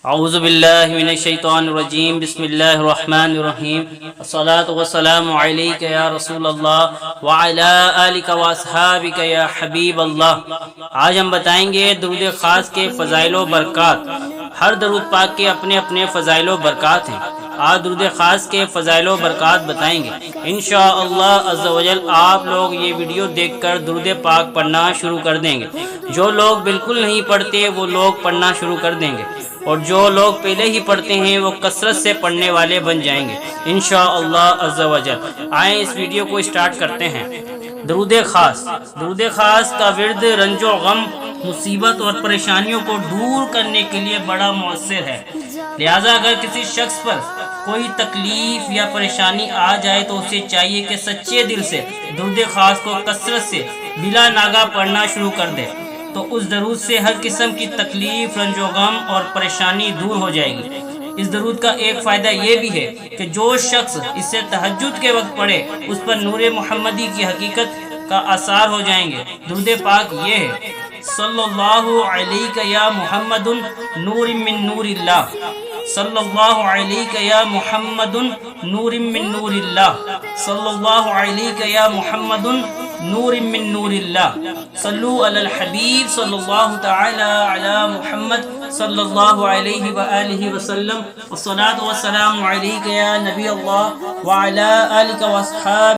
اعوذ باللہ من الشیطان الرجیم، بسم اللہ الرحمن الرحیم، الصلاۃ والسلام علیک یا رسول اللہ وعلی آلک واصحابک یا حبیب اللہ۔ آج ہم بتائیں گے درود خاص کے فضائل و برکات۔ ہر درود پاک کے اپنے اپنے فضائل و برکات ہیں۔ آج درود خاص کے فضائل و برکات بتائیں گے انشاءاللہ عز و جل۔ آپ لوگ یہ ویڈیو دیکھ کر درود پاک پڑھنا شروع کر دیں گے۔ جو لوگ بالکل نہیں پڑھتے وہ لوگ پڑھنا شروع کر دیں گے، اور جو لوگ پہلے ہی پڑھتے ہیں وہ کثرت سے پڑھنے والے بن جائیں گے انشاءاللہ عز و جل۔ آئیں اس ویڈیو کو اسٹارٹ کرتے ہیں۔ درود خاص۔ درود خاص کا ورد رنج و غم، مصیبت اور پریشانیوں کو دور کرنے کے لیے بڑا مؤثر ہے۔ لہٰذا اگر کسی شخص پر کوئی تکلیف یا پریشانی آ جائے تو اسے چاہیے کہ سچے دل سے درود خاص کو کثرت سے بلا ناغہ پڑھنا شروع کر دے، تو اس درود سے ہر قسم کی تکلیف، رنج و غم اور پریشانی دور ہو جائے گی۔ اس درود کا ایک فائدہ یہ بھی ہے کہ جو شخص اسے تہجد کے وقت پڑھے اس پر نور محمدی کی حقیقت کا آثار ہو جائیں گے۔ درود پاک یہ ہے: صلی اللہ علیہ یا محمد نور من نور اللہ، صلی اللہ علیہ یا محمد نور من نور اللہ، صلی اللہ علیہ یا محمد نور من نور اللہ، صلو علی الحبیب صلی اللہ تعالی علی محمد صلی اللہ علیہ وآلہ وسلم، والصلاة والسلام علیک یا نبی اللہ وعلی آلک واصحابک۔